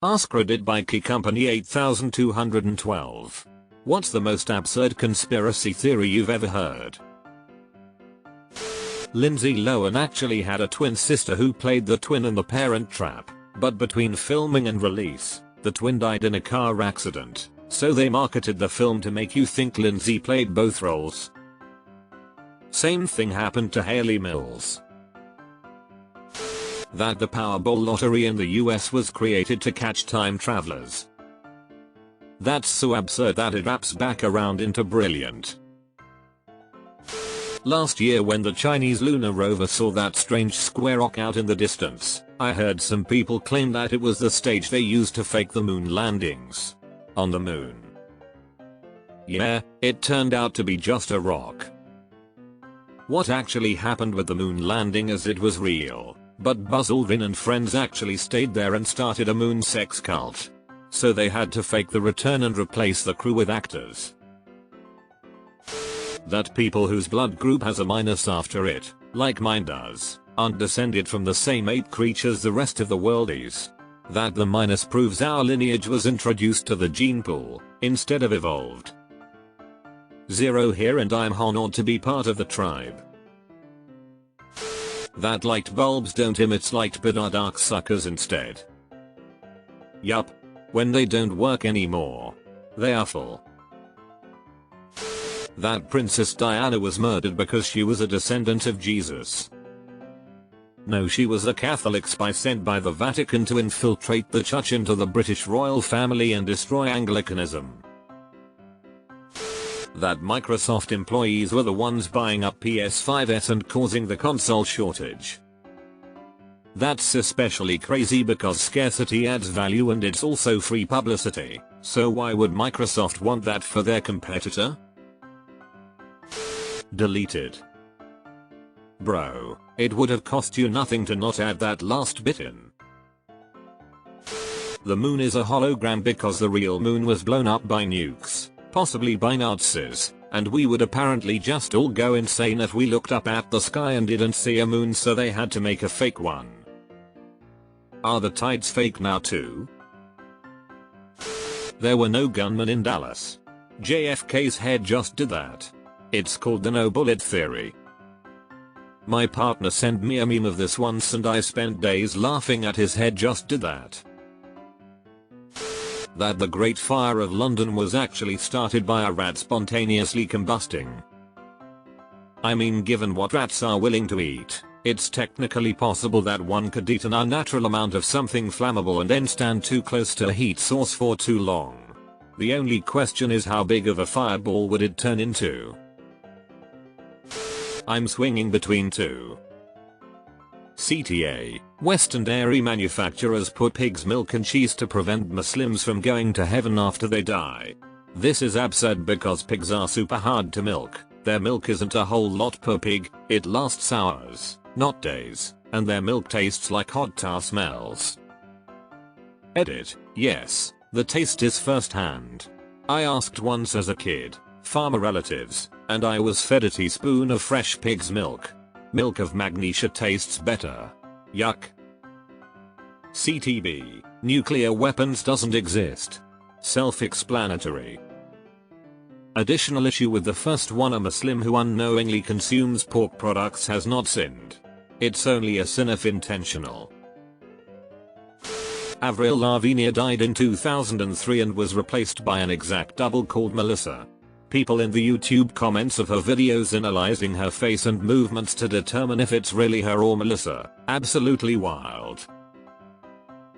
AskReddit by Key Company 8212. What's the most absurd conspiracy theory you've ever heard? Lindsay Lohan actually had a twin sister who played the twin in The Parent Trap, but between filming and release, the twin died in a car accident, so they marketed the film to make you think Lindsay played both roles. Same thing happened to Hayley Mills. That the Powerball lottery in the US was created to catch time travelers. That's so absurd that it wraps back around into brilliant. Last year when the Chinese lunar rover saw that strange square rock out in the distance, I heard some people claim that it was the stage they used to fake the moon landings on the moon. Yeah, it turned out to be just a rock. What actually happened with the moon landing is it was real, but Buzz Aldrin and friends actually stayed there and started a moon sex cult. So they had to fake the return and replace the crew with actors. That people whose blood group has a minus after it, like mine does, aren't descended from the same ape creatures the rest of the world is. That the minus proves our lineage was introduced to the gene pool, instead of evolved. Zero here and I'm honored to be part of the tribe. That light bulbs don't emit light but are dark suckers instead. Yup. When they don't work anymore, they are full. That Princess Diana was murdered because she was a descendant of Jesus. No, she was a Catholic spy sent by the Vatican to infiltrate the church into the British royal family and destroy Anglicanism. That Microsoft employees were the ones buying up PS5s and causing the console shortage. That's especially crazy because scarcity adds value and it's also free publicity, so why would Microsoft want that for their competitor? Deleted. Bro, it would have cost you nothing to not add that last bit in. The moon is a hologram because the real moon was blown up by nukes, possibly by Nazis, and we would apparently just all go insane if we looked up at the sky and didn't see a moon, so they had to make a fake one. Are the tides fake now too? There were no gunmen in Dallas. JFK's head just did that. It's called the no bullet theory. My partner sent me a meme of this once and I spent days laughing at his head just did that. That the Great Fire of London was actually started by a rat spontaneously combusting. I mean, given what rats are willing to eat, it's technically possible that one could eat an unnatural amount of something flammable and then stand too close to a heat source for too long. The only question is how big of a fireball would it turn into? I'm swinging between two. CTA, Western dairy manufacturers put pig's milk and cheese to prevent Muslims from going to heaven after they die. This is absurd because pigs are super hard to milk. Their milk isn't a whole lot per pig, it lasts hours, not days, and their milk tastes like hot tar smells. Edit, yes, the taste is first hand. I asked once as a kid, farmer relatives, and I was fed a teaspoon of fresh pig's milk. Milk of magnesia tastes better. Yuck. CTB, nuclear weapons doesn't exist. Self-explanatory. Additional issue with the first one: a Muslim who unknowingly consumes pork products has not sinned. It's only a sin if intentional. Avril Lavigne died in 2003 and was replaced by an exact double called Melissa. People in the YouTube comments of her videos analyzing her face and movements to determine if it's really her or Melissa. Absolutely wild.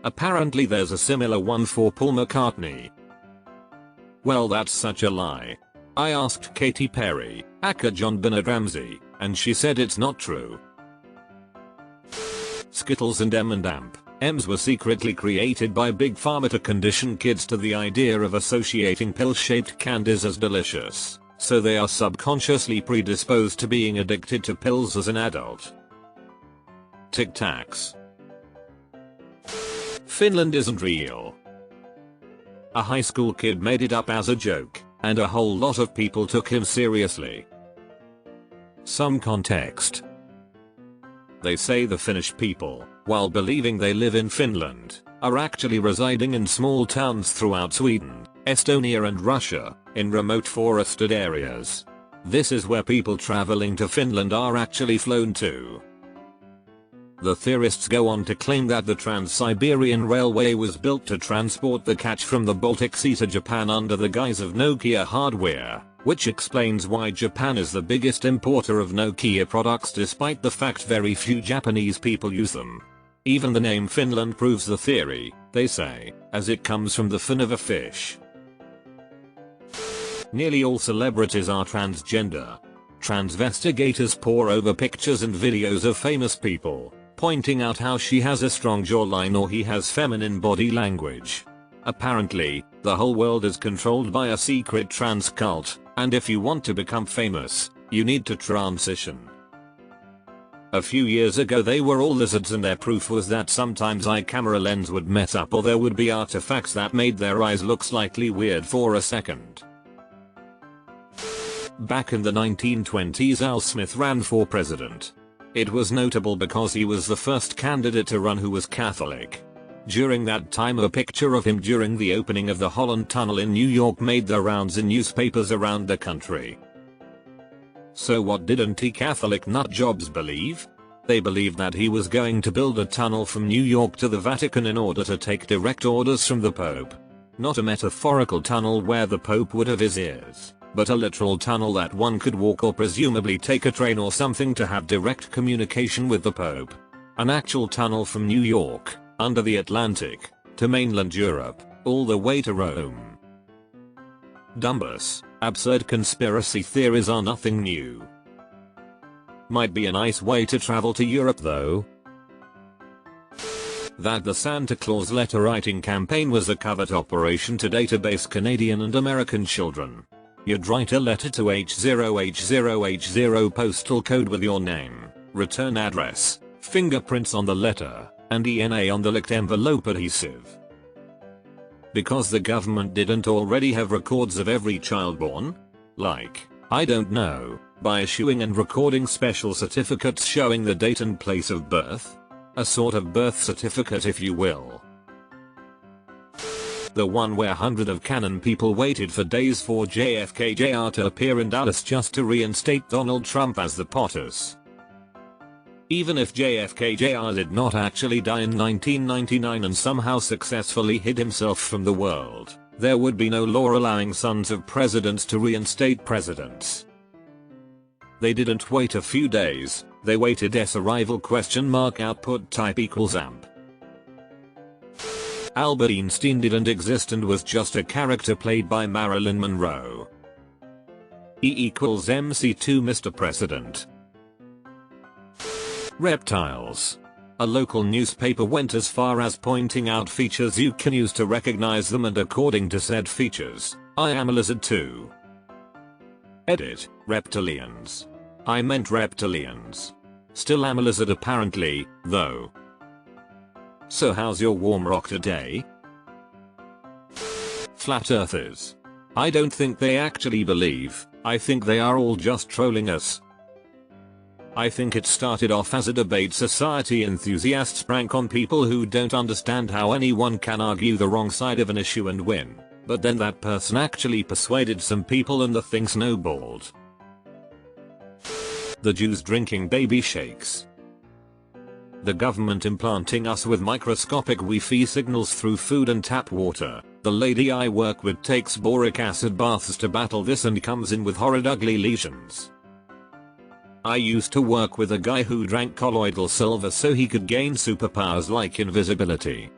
Apparently there's a similar one for Paul McCartney. Well, that's such a lie. I asked Katy Perry, aka John Bernard Ramsey, and she said it's not true. Skittles and M&M's were secretly created by Big Pharma to condition kids to the idea of associating pill-shaped candies as delicious, so they are subconsciously predisposed to being addicted to pills as an adult. Tic Tacs. Finland isn't real. A high school kid made it up as a joke, and a whole lot of people took him seriously. Some context. They say the Finnish people, while believing they live in Finland, are actually residing in small towns throughout Sweden, Estonia and Russia, in remote forested areas. This is where people traveling to Finland are actually flown to. The theorists go on to claim that the Trans-Siberian Railway was built to transport the catch from the Baltic Sea to Japan under the guise of Nokia hardware, which explains why Japan is the biggest importer of Nokia products despite the fact very few Japanese people use them. Even the name Finland proves the theory, they say, as it comes from the fin of a fish. Nearly all celebrities are transgender. Transvestigators pore over pictures and videos of famous people, pointing out how she has a strong jawline or he has feminine body language. Apparently, the whole world is controlled by a secret trans cult, and if you want to become famous, you need to transition. A few years ago they were all lizards and their proof was that sometimes eye camera lens would mess up or there would be artifacts that made their eyes look slightly weird for a second. Back in the 1920s Al Smith ran for president. It was notable because he was the first candidate to run who was Catholic. During that time a picture of him during the opening of the Holland Tunnel in New York made the rounds in newspapers around the country. So what did anti-Catholic nutjobs believe? They believed that he was going to build a tunnel from New York to the Vatican in order to take direct orders from the Pope. Not a metaphorical tunnel where the Pope would have his ears, but a literal tunnel that one could walk or presumably take a train or something to have direct communication with the Pope. An actual tunnel from New York, under the Atlantic, to mainland Europe, all the way to Rome. Dumbus, absurd conspiracy theories are nothing new. Might be a nice way to travel to Europe though. That the Santa Claus letter writing campaign was a covert operation to database Canadian and American children. You'd write a letter to H0H0H0 postal code with your name, return address, fingerprints on the letter, and DNA on the licked envelope adhesive. Because the government didn't already have records of every child born? Like, I don't know, by issuing and recording special certificates showing the date and place of birth? A sort of birth certificate if you will. The one where hundreds of canon people waited for days for JFK Jr. to appear in Dallas just to reinstate Donald Trump as the POTUS. Even if JFK Jr. did not actually die in 1999 and somehow successfully hid himself from the world, there would be no law allowing sons of presidents to reinstate presidents. They didn't wait a few days, they waited arrival ? Output type equals amp. Albert Einstein didn't exist and was just a character played by Marilyn Monroe. E equals MC2 Mr. President. Reptiles. A local newspaper went as far as pointing out features you can use to recognize them, and according to said features, I am a lizard too. Edit, reptilians. I meant reptilians. Still am a lizard apparently, though. So how's your warm rock today? Flat earthers. I don't think they actually believe, I think they are all just trolling us. I think it started off as a debate society enthusiasts prank on people who don't understand how anyone can argue the wrong side of an issue and win, but then that person actually persuaded some people and the thing snowballed. The Jews drinking baby shakes. The government implanting us with microscopic Wi-Fi signals through food and tap water. The lady I work with takes boric acid baths to battle this and comes in with horrid ugly lesions. I used to work with a guy who drank colloidal silver so he could gain superpowers like invisibility.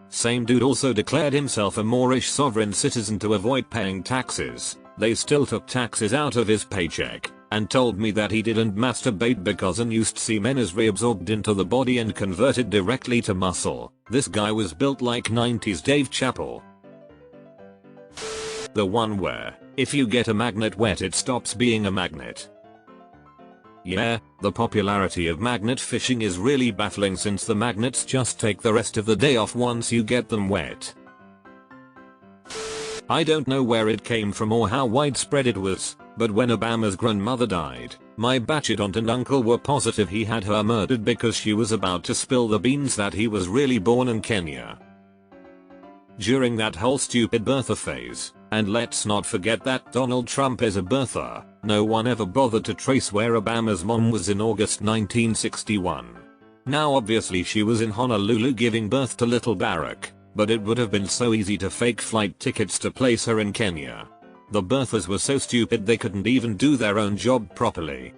Same dude also declared himself a Moorish sovereign citizen to avoid paying taxes. They still took taxes out of his paycheck, and told me that he didn't masturbate because unused semen is reabsorbed into the body and converted directly to muscle. This guy was built like 90s Dave Chappelle. The one where, if you get a magnet wet it stops being a magnet. Yeah, the popularity of magnet fishing is really baffling since the magnets just take the rest of the day off once you get them wet. I don't know where it came from or how widespread it was, but when Obama's grandmother died, My batshit aunt and uncle were positive he had her murdered because she was about to spill the beans that he was really born in Kenya. During that whole stupid birther phase, and let's not forget that Donald Trump is a birther, no one ever bothered to trace where Obama's mom was in August 1961. Now obviously she was in Honolulu giving birth to little Barack, but it would have been so easy to fake flight tickets to place her in Kenya. The birthers were so stupid they couldn't even do their own job properly.